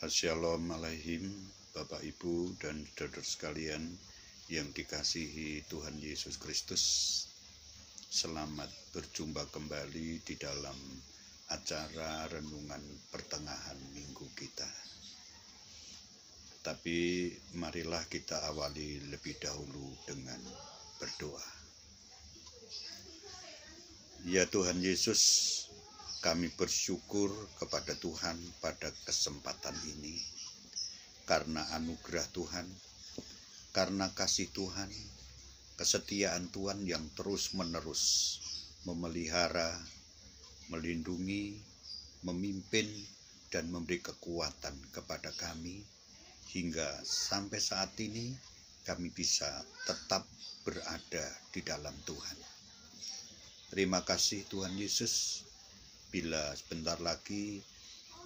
Shalom alaihim, Bapak Ibu dan saudara sekalian yang dikasihi Tuhan Yesus Kristus. Selamat berjumpa kembali di dalam acara renungan pertengahan minggu kita. Tapi marilah kita awali lebih dahulu dengan berdoa. Ya Tuhan Yesus, kami bersyukur kepada Tuhan pada kesempatan ini, karena anugerah Tuhan, karena kasih Tuhan, kesetiaan Tuhan yang terus-menerus memelihara, melindungi, memimpin, dan memberi kekuatan kepada kami, hingga sampai saat ini kami bisa tetap berada di dalam Tuhan. Terima kasih Tuhan Yesus. Bila sebentar lagi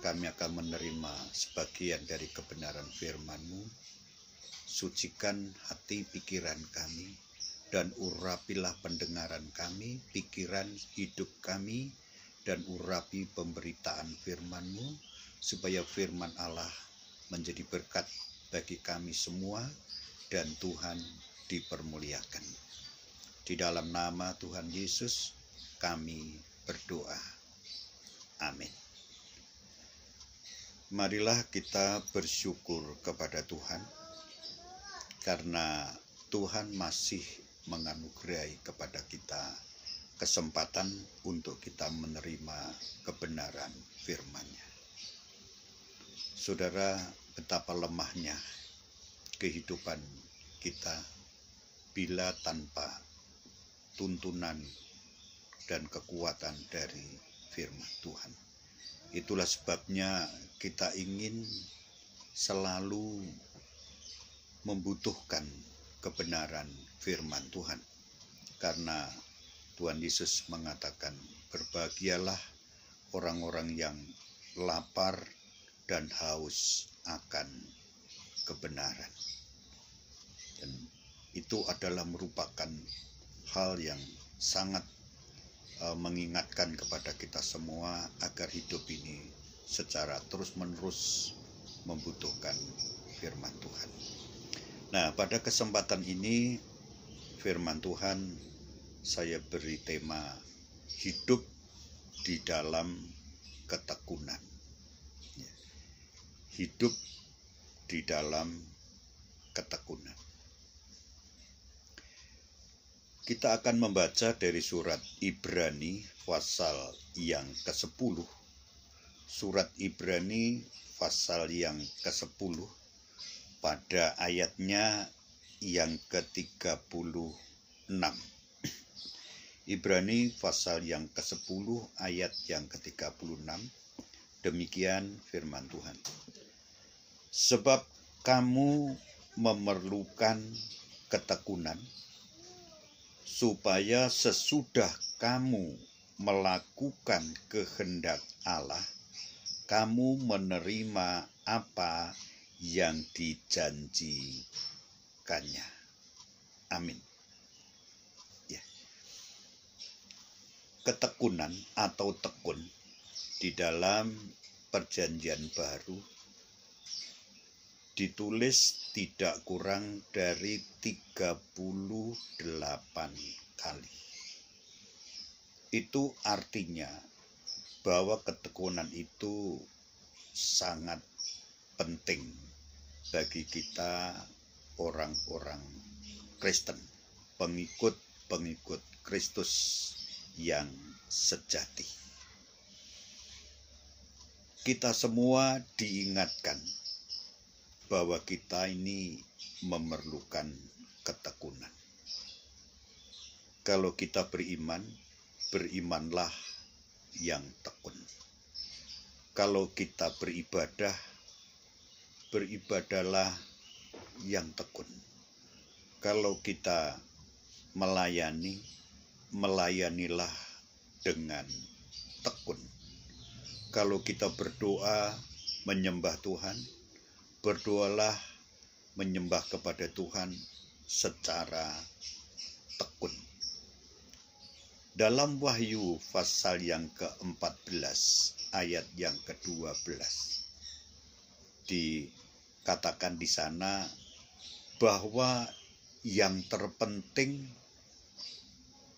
kami akan menerima sebagian dari kebenaran firman-Mu, sucikan hati pikiran kami, dan urapilah pendengaran kami, pikiran hidup kami, dan urapi pemberitaan firman-Mu, supaya firman Allah menjadi berkat bagi kami semua, dan Tuhan dipermuliakan. Di dalam nama Tuhan Yesus, kami berdoa. Amin. Marilah kita bersyukur kepada Tuhan, karena Tuhan masih menganugerahi kepada kita kesempatan untuk kita menerima kebenaran firman-Nya. Saudara, betapa lemahnya kehidupan kita bila tanpa tuntunan dan kekuatan dari firman Tuhan. Itulah sebabnya kita ingin selalu membutuhkan kebenaran firman Tuhan, karena Tuhan Yesus mengatakan, berbahagialah orang-orang yang lapar dan haus akan kebenaran. Dan itu adalah merupakan hal yang sangat mengingatkan kepada kita semua agar hidup ini secara terus-menerus membutuhkan firman Tuhan. Nah, pada kesempatan ini firman Tuhan saya beri tema hidup di dalam ketekunan. Hidup di dalam ketekunan. Kita akan membaca dari surat Ibrani pasal yang ke-10. Surat Ibrani pasal yang ke-10 pada ayatnya yang ke-36. Ibrani pasal yang ke-10 ayat yang ke-36. Demikian firman Tuhan. Sebab kamu memerlukan ketekunan, supaya sesudah kamu melakukan kehendak Allah, kamu menerima apa yang dijanjikannya. Amin. Ya. Ketekunan atau tekun di dalam Perjanjian Baru ditulis tidak kurang dari 38 kali. Itu artinya bahwa ketekunan itu sangat penting bagi kita orang-orang Kristen, pengikut-pengikut Kristus yang sejati. Kita semua diingatkan bahwa kita ini memerlukan ketekunan. Kalau kita beriman, berimanlah yang tekun. Kalau kita beribadah, beribadahlah yang tekun. Kalau kita melayani, melayanilah dengan tekun. Kalau kita berdoa, menyembah Tuhan, berdoalah menyembah kepada Tuhan secara tekun. Dalam Wahyu pasal yang ke-14 ayat yang ke-12 dikatakan di sana bahwa yang terpenting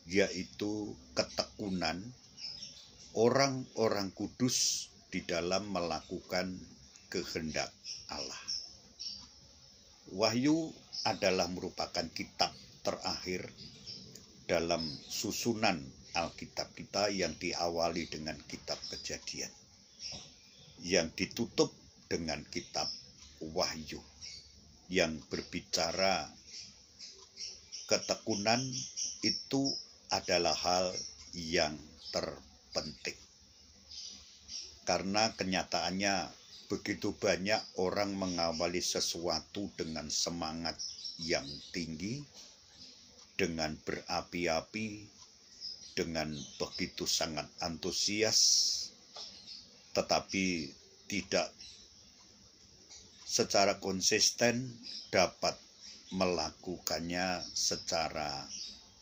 yaitu ketekunan orang-orang kudus di dalam melakukan kehendak Allah. Wahyu adalah merupakan kitab terakhir dalam susunan Alkitab kita yang diawali dengan kitab Kejadian, yang ditutup dengan kitab Wahyu, yang berbicara ketekunan itu adalah hal yang terpenting. Karena kenyataannya begitu banyak orang mengawali sesuatu dengan semangat yang tinggi, dengan berapi-api, dengan begitu sangat antusias, tetapi tidak secara konsisten dapat melakukannya secara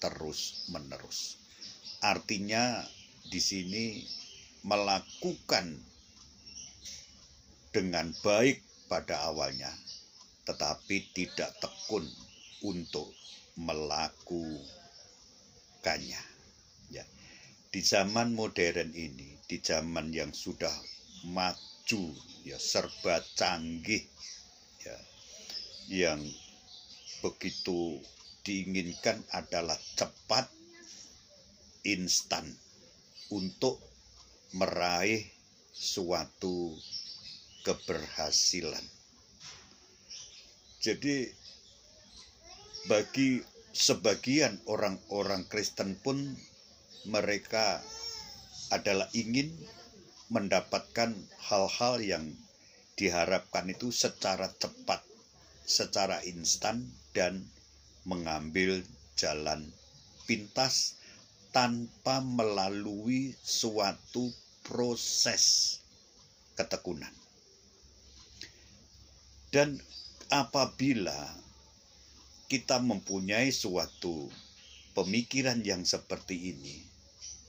terus-menerus. Artinya di sini melakukan dengan baik pada awalnya, tetapi tidak tekun untuk melakukannya. Ya. Di zaman modern ini, di zaman yang sudah maju, ya serba canggih, ya, yang begitu diinginkan adalah cepat, instan untuk meraih suatu keberhasilan. Jadi bagi sebagian orang-orang Kristen pun mereka adalah ingin mendapatkan hal-hal yang diharapkan itu secara cepat, secara instan, dan mengambil jalan pintas tanpa melalui suatu proses ketekunan. Dan apabila kita mempunyai suatu pemikiran yang seperti ini,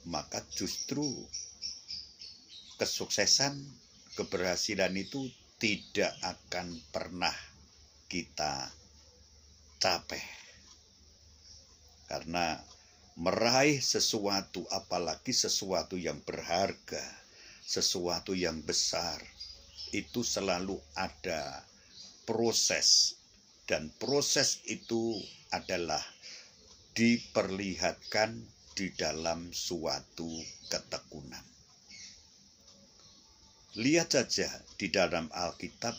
maka justru kesuksesan, keberhasilan itu tidak akan pernah kita capai. Karena meraih sesuatu, apalagi sesuatu yang berharga, sesuatu yang besar, itu selalu ada proses. Dan proses itu adalah diperlihatkan di dalam suatu ketekunan. Lihat saja di dalam Alkitab,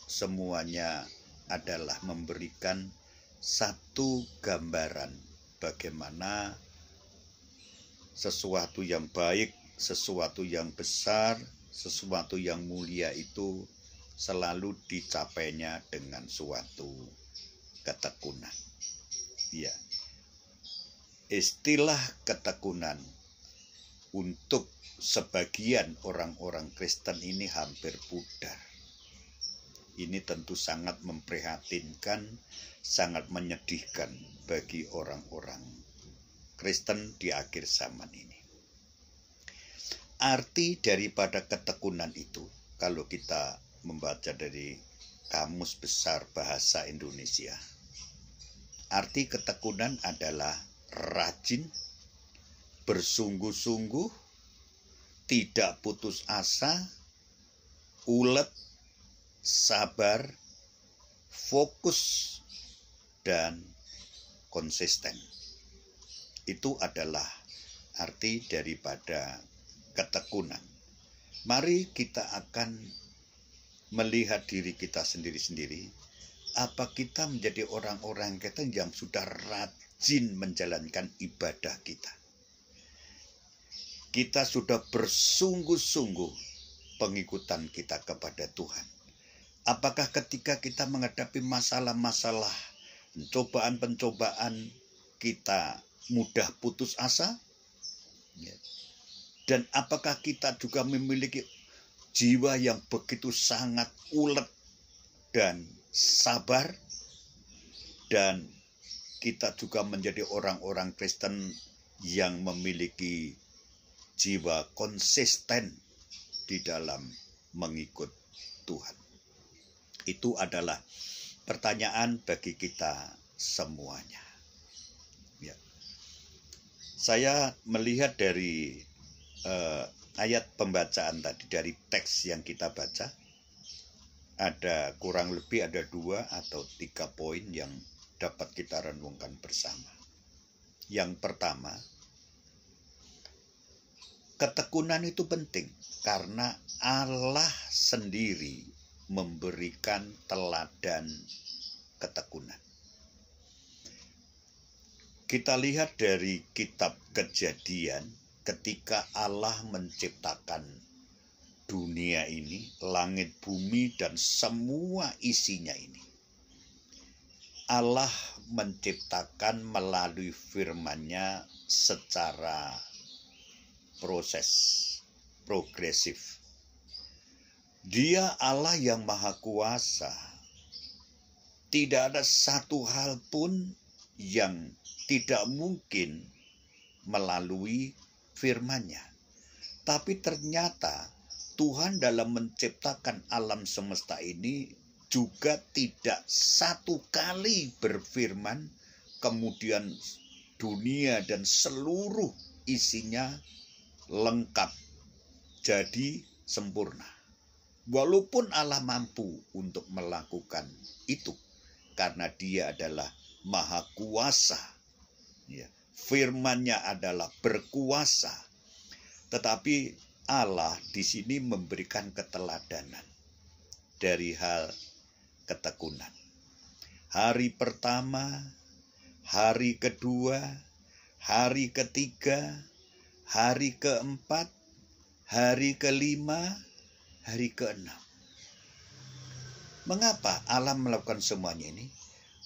semuanya adalah memberikan satu gambaran bagaimana sesuatu yang baik, sesuatu yang besar, sesuatu yang mulia itu selalu dicapainya dengan suatu ketekunan. Ya. Istilah ketekunan untuk sebagian orang-orang Kristen ini hampir pudar. Ini tentu sangat memprihatinkan, sangat menyedihkan bagi orang-orang Kristen di akhir zaman ini. Arti daripada ketekunan itu, kalau kita membaca dari Kamus Besar Bahasa Indonesia, arti ketekunan adalah rajin, bersungguh-sungguh, tidak putus asa, ulet, sabar, fokus, dan konsisten. Itu adalah arti daripada ketekunan. Mari kita akan melihat diri kita sendiri-sendiri. Apa kita menjadi orang-orang Kristen yang sudah rajin menjalankan ibadah kita? Kita sudah bersungguh-sungguh pengikutan kita kepada Tuhan. Apakah ketika kita menghadapi masalah-masalah, pencobaan-pencobaan, kita mudah putus asa? Dan apakah kita juga memiliki jiwa yang begitu sangat ulet dan sabar? Dan kita juga menjadi orang-orang Kristen yang memiliki jiwa konsisten di dalam mengikut Tuhan. Itu adalah pertanyaan bagi kita semuanya. Ya. Saya melihat dari ayat pembacaan tadi, dari teks yang kita baca, ada kurang lebih ada 2 atau 3 poin yang dapat kita renungkan bersama. Yang pertama, ketekunan itu penting karena Allah sendiri memberikan teladan ketekunan. Kita lihat dari kitab Kejadian, ketika Allah menciptakan dunia ini, langit, bumi, dan semua isinya ini. Allah menciptakan melalui firman-Nya secara proses, progresif. Dia Allah yang maha kuasa. Tidak ada satu hal pun yang tidak mungkin melalui firman-Nya. Tapi ternyata Tuhan dalam menciptakan alam semesta ini juga tidak satu kali berfirman, kemudian dunia dan seluruh isinya lengkap, jadi sempurna. Walaupun Allah mampu untuk melakukan itu, karena Dia adalah maha kuasa. Ya, firman-Nya adalah berkuasa. Tetapi Allah di sini memberikan keteladanan dari hal ketekunan. Hari pertama, hari kedua, hari ketiga, hari keempat, hari kelima, hari keenam. Mengapa Allah melakukan semuanya ini?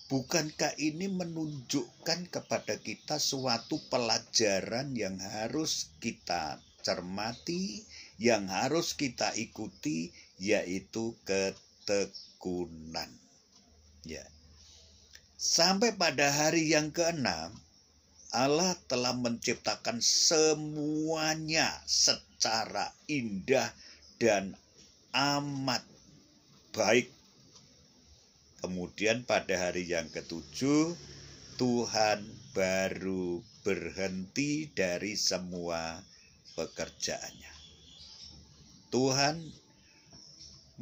Bukankah ini menunjukkan kepada kita suatu pelajaran yang harus kita cermati, yang harus kita ikuti, yaitu ketekunan. Ya. Sampai pada hari yang keenam, Allah telah menciptakan semuanya secara indah dan amat baik. Kemudian pada hari yang ketujuh, Tuhan baru berhenti dari semua pekerjaannya. Tuhan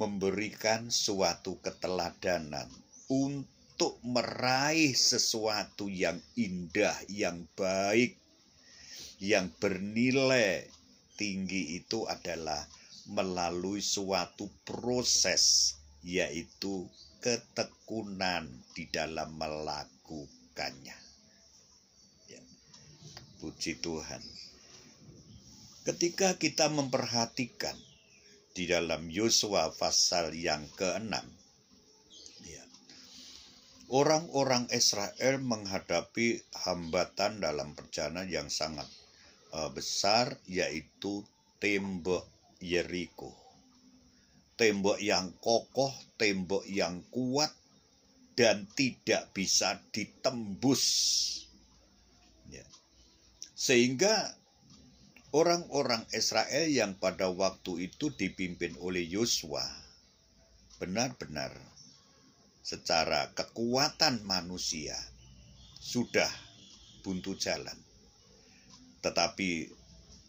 memberikan suatu keteladanan untuk meraih sesuatu yang indah, yang baik, yang bernilai tinggi. Itu adalah melalui suatu proses, yaitu ketekunan di dalam melakukannya. Ya. Puji Tuhan. Ketika kita memperhatikan di dalam Yosua pasal yang ke-6, ya, orang-orang Israel menghadapi hambatan dalam perjalanan yang sangat besar, yaitu tembok Yeriko. Tembok yang kokoh, tembok yang kuat, dan tidak bisa ditembus. Ya. Sehingga orang-orang Israel yang pada waktu itu dipimpin oleh Yosua benar-benar secara kekuatan manusia sudah buntu jalan. Tetapi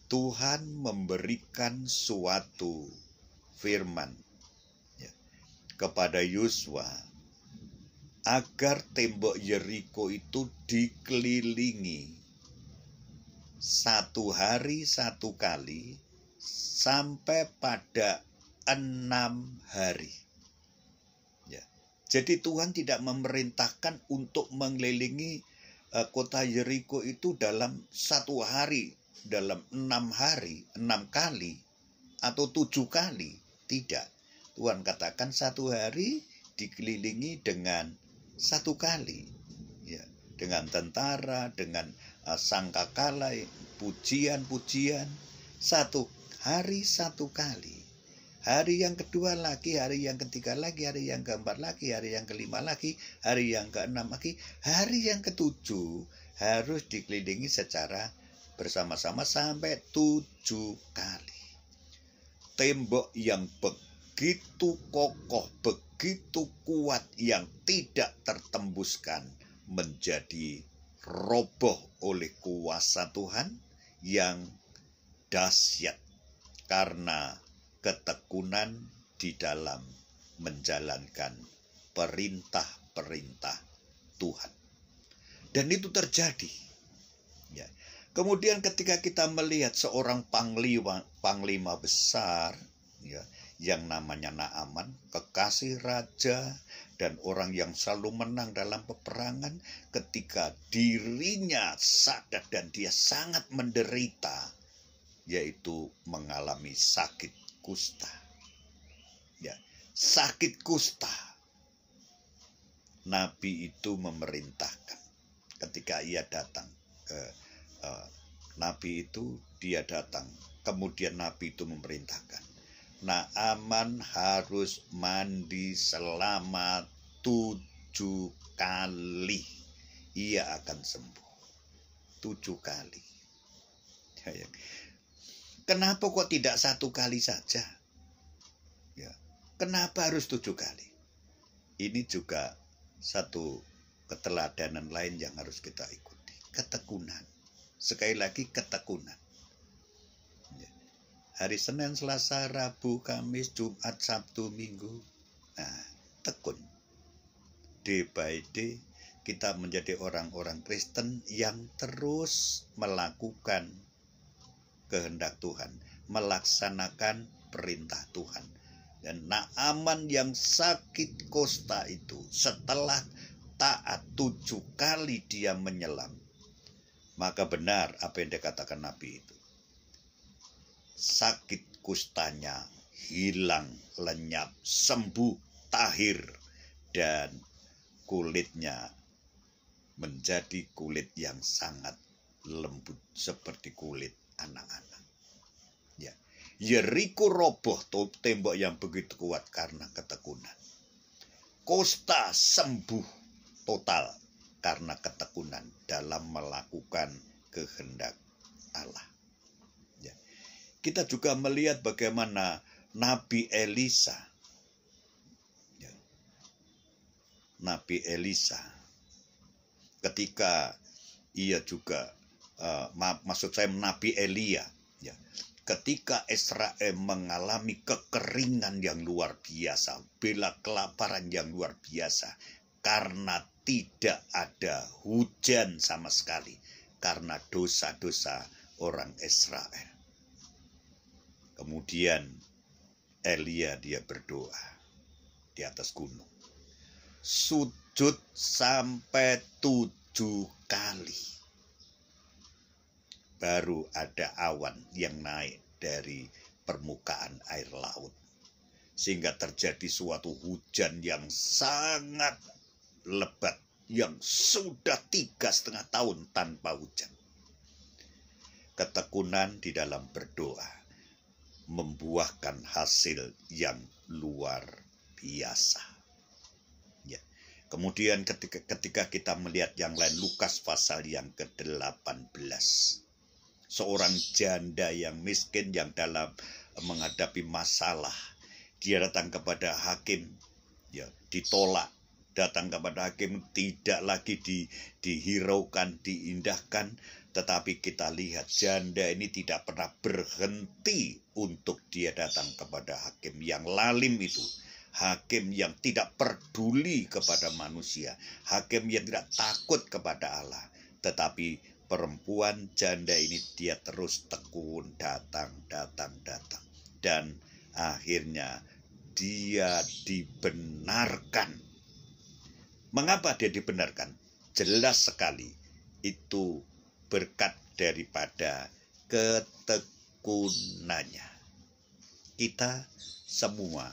Tuhan memberikan suatu firman, ya, kepada Yosua agar tembok Yeriko itu dikelilingi 1 hari 1 kali sampai pada 6 hari. Ya. Jadi Tuhan tidak memerintahkan untuk mengelilingi kota Yeriko itu dalam 1 hari, dalam 6 hari, 6 kali atau 7 kali. Tidak. Tuhan katakan 1 hari dikelilingi dengan 1 kali. Ya, dengan tentara, dengan sangkakala, pujian-pujian. 1 hari 1 kali. Hari yang kedua lagi, hari yang ketiga lagi, hari yang keempat lagi, hari yang kelima lagi, hari yang keenam lagi, hari yang ketujuh harus dikelilingi secara bersama-sama sampai 7 kali. Tembok yang begitu kokoh, begitu kuat yang tidak tertembuskan menjadi roboh oleh kuasa Tuhan yang dahsyat karena ketekunan di dalam menjalankan perintah-perintah Tuhan. Dan itu terjadi. Ya. Kemudian ketika kita melihat seorang panglima besar, ya, yang namanya Naaman, kekasih raja dan orang yang selalu menang dalam peperangan, ketika dirinya sadar dan dia sangat menderita, yaitu mengalami sakit kusta. Ya, sakit kusta. Nabi itu memerintahkan ketika ia datang ke Nabi itu, dia datang. Kemudian Nabi itu memerintahkan, Naaman harus mandi selama 7 kali. Ia akan sembuh. 7 kali. Kenapa kok tidak 1 kali saja? Ya. Kenapa harus 7 kali? Ini juga satu keteladanan lain yang harus kita ikuti. Ketekunan. Sekali lagi ketekunan. Hari Senin, Selasa, Rabu, Kamis, Jumat, Sabtu, Minggu. Nah, tekun. Day by day kita menjadi orang-orang Kristen yang terus melakukan kehendak Tuhan, melaksanakan perintah Tuhan. Dan Naaman yang sakit kusta itu, setelah taat 7 kali dia menyelam, maka benar apa yang dikatakan Nabi itu. Sakit kustanya hilang, lenyap, sembuh, tahir, dan kulitnya menjadi kulit yang sangat lembut seperti kulit anak-anak. Ya, Yeriko roboh, tembok yang begitu kuat karena ketekunan. Kusta sembuh total karena ketekunan dalam melakukan kehendak Allah. Kita juga melihat bagaimana Nabi Elisa. Ya. Nabi Elisa. Ketika ia juga, maksud saya Nabi Elia. Ya. Ketika Israel mengalami kekeringan yang luar biasa. Bela kelaparan yang luar biasa. Karena tidak ada hujan sama sekali. Karena dosa-dosa orang Israel. Kemudian Elia dia berdoa di atas gunung. Sujud sampai 7 kali. Baru ada awan yang naik dari permukaan air laut. Sehingga terjadi suatu hujan yang sangat lebat. Yang sudah 3,5 tahun tanpa hujan. Ketekunan di dalam berdoa membuahkan hasil yang luar biasa. Ya. Kemudian ketika kita melihat yang lain, Lukas pasal yang ke-18. Seorang janda yang miskin yang dalam menghadapi masalah. Dia datang kepada hakim, ya, ditolak. Datang kepada hakim, tidak lagi dihiraukan, diindahkan. Tetapi kita lihat janda ini tidak pernah berhenti untuk dia datang kepada hakim yang lalim itu. Hakim yang tidak peduli kepada manusia. Hakim yang tidak takut kepada Allah. Tetapi perempuan janda ini dia terus tekun datang. Dan akhirnya dia dibenarkan. Mengapa dia dibenarkan? Jelas sekali itu berkat daripada ketekunannya. Kita semua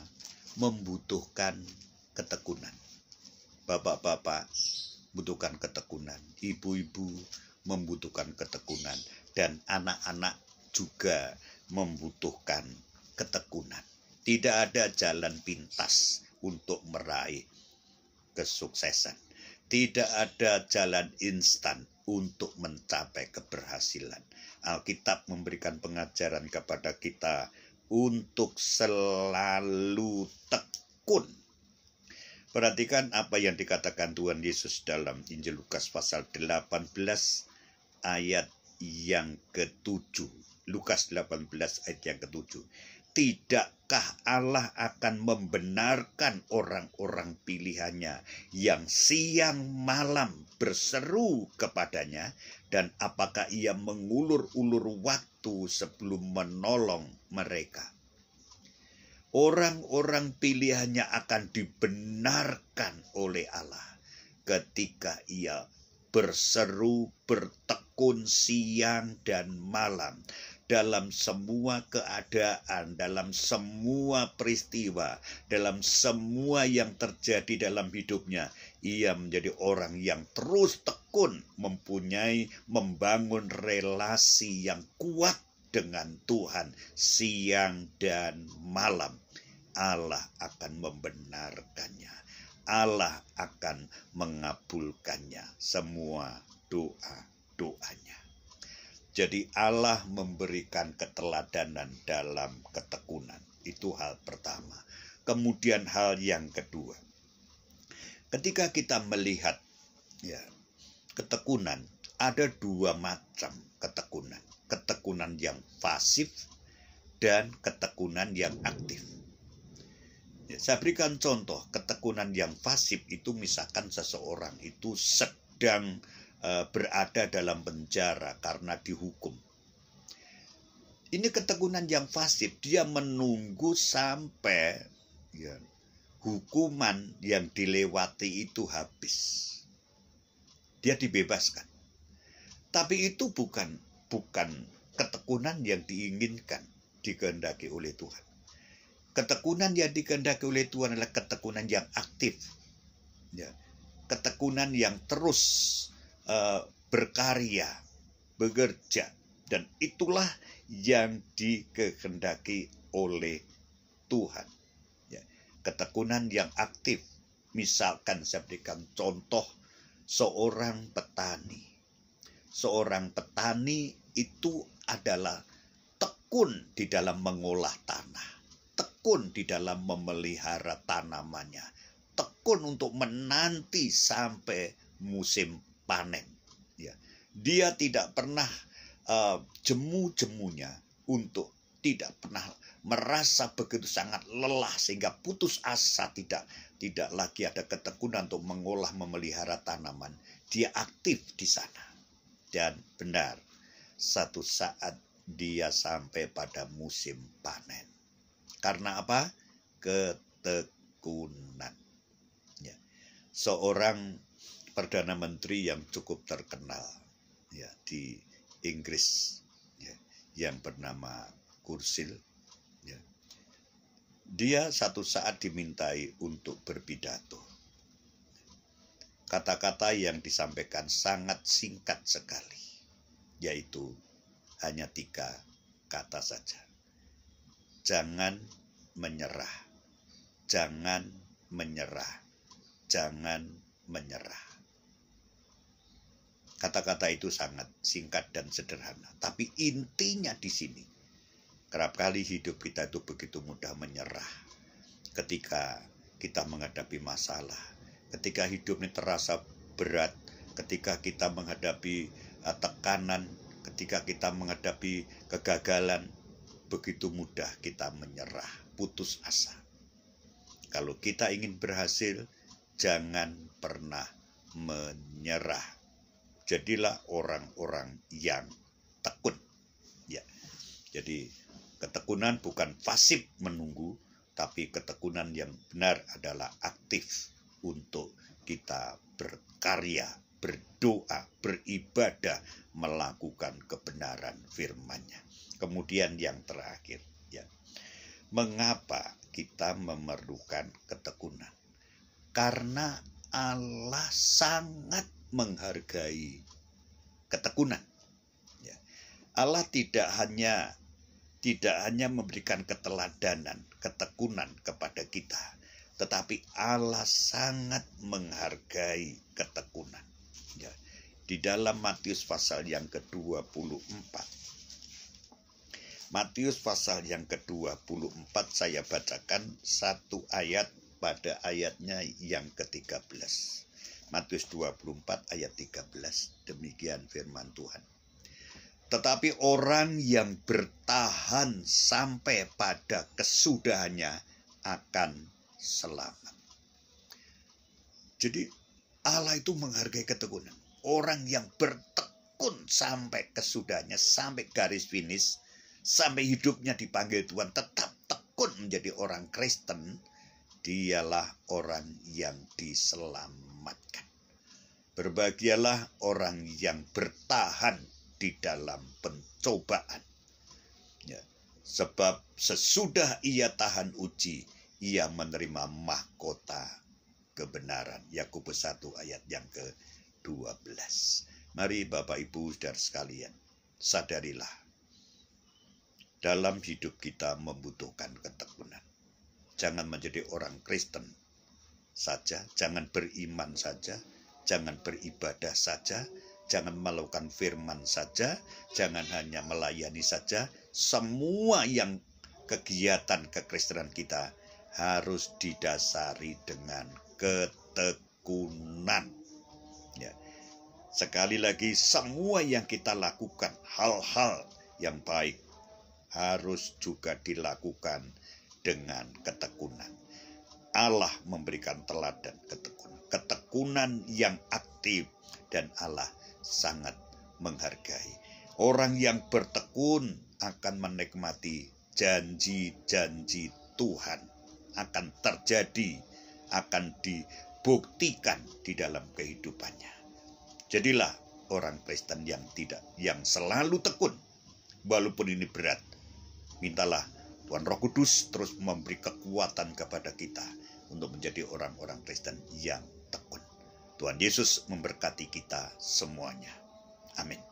membutuhkan ketekunan. Bapak-bapak membutuhkan ketekunan. Ibu-ibu membutuhkan ketekunan. Dan anak-anak juga membutuhkan ketekunan. Tidak ada jalan pintas untuk meraih kesuksesan. Tidak ada jalan instan untuk mencapai keberhasilan. Alkitab memberikan pengajaran kepada kita untuk selalu tekun Perhatikan apa yang dikatakan Tuhan Yesus dalam Injil Lukas pasal 18 ayat yang ke-7. Lukas 18 ayat yang ke-7. Tidakkah Allah akan membenarkan orang-orang pilihannya yang siang malam berseru kepadanya, dan apakah ia mengulur-ulur waktu sebelum menolong mereka? Orang-orang pilihannya akan dibenarkan oleh Allah ketika ia berseru, bertekun siang dan malam dalam semua keadaan, dalam semua peristiwa, dalam semua yang terjadi dalam hidupnya. Ia menjadi orang yang terus tekun membangun relasi yang kuat dengan Tuhan siang dan malam. Allah akan membenarkannya. Allah akan mengabulkannya semua doa-doanya. Jadi Allah memberikan keteladanan dalam ketekunan. Itu hal pertama. Kemudian hal yang kedua. Ketika kita melihat ketekunan, ada dua macam ketekunan. Ketekunan yang pasif dan ketekunan yang aktif. Saya berikan contoh, ketekunan yang pasif itu misalkan seseorang itu sedang berada dalam penjara karena dihukum. Ini ketekunan yang pasif, dia menunggu sampai hukuman yang dilewati itu habis. Dia dibebaskan. Tapi itu bukan ketekunan yang diinginkan, dikehendaki oleh Tuhan. Ketekunan yang dikehendaki oleh Tuhan adalah ketekunan yang aktif. Ketekunan yang terus berkarya, bekerja. Dan itulah yang dikehendaki oleh Tuhan. Ketekunan yang aktif. Misalkan saya berikan contoh seorang petani. Seorang petani itu adalah tekun di dalam mengolah tanah. Tekun di dalam memelihara tanamannya. Tekun untuk menanti sampai musim panen. Dia tidak pernah jemu-jemunya untuk tidak pernah merasa begitu sangat lelah sehingga putus asa, tidak lagi ada ketekunan untuk mengolah memelihara tanaman. Dia aktif di sana. Dan benar, satu saat dia sampai pada musim panen. Karena apa? Ketekunan. Seorang Perdana Menteri yang cukup terkenal di Inggris yang bernama Churchill. Dia satu saat dimintai untuk berpidato. Kata-kata yang disampaikan sangat singkat sekali, yaitu hanya 3 kata saja. Jangan menyerah, jangan menyerah, jangan menyerah. Kata-kata itu sangat singkat dan sederhana, tapi intinya di sini. Kerap kali hidup kita itu begitu mudah menyerah ketika kita menghadapi masalah, ketika hidup ini terasa berat, ketika kita menghadapi tekanan, ketika kita menghadapi kegagalan. Begitu mudah kita menyerah, putus asa. Kalau kita ingin berhasil, jangan pernah menyerah. Jadilah orang-orang yang tekun. Jadi ketekunan bukan pasif menunggu, tapi ketekunan yang benar adalah aktif untuk kita berkarya, berdoa, beribadah, melakukan kebenaran firman-Nya. Kemudian yang terakhir, mengapa kita memerlukan ketekunan? Karena Allah sangat menghargai ketekunan. Allah tidak hanya memberikan keteladanan, ketekunan kepada kita, tetapi Allah sangat menghargai ketekunan. Di dalam Matius pasal yang ke-24. Matius pasal yang ke-24 saya bacakan 1 ayat pada ayatnya yang ke-13. Matius 24 ayat 13. Demikian firman Tuhan. Tetapi orang yang bertahan sampai pada kesudahannya akan selamat. Jadi Allah itu menghargai ketekunan. Orang yang bertekun sampai kesudahannya, sampai garis finish, sampai hidupnya dipanggil Tuhan, tetap tekun menjadi orang Kristen, dialah orang yang diselamatkan. Berbahagialah orang yang bertahan di dalam pencobaan. Ya, sebab sesudah ia tahan uji, ia menerima mahkota kebenaran. Yakobus 1 ayat yang ke-12. Mari Bapak Ibu Saudara sekalian, sadarilah dalam hidup kita membutuhkan ketekunan. Jangan menjadi orang Kristen saja, jangan beriman saja, jangan beribadah saja, jangan melakukan firman saja, jangan hanya melayani saja. Semua yang kegiatan kekristenan kita harus didasari dengan ketekunan. Ya. Sekali lagi, semua yang kita lakukan, hal-hal yang baik, harus juga dilakukan dengan ketekunan. Allah memberikan teladan ketekunan. Ketekunan yang aktif, dan Allah sangat menghargai. Orang yang bertekun akan menikmati janji-janji Tuhan, akan terjadi, akan dibuktikan di dalam kehidupannya. Jadilah orang Kristen yang selalu tekun, walaupun ini berat. Mintalah Tuhan Roh Kudus terus memberi kekuatan kepada kita untuk menjadi orang-orang Kristen yang tekun. Tuhan Yesus memberkati kita semuanya. Amin.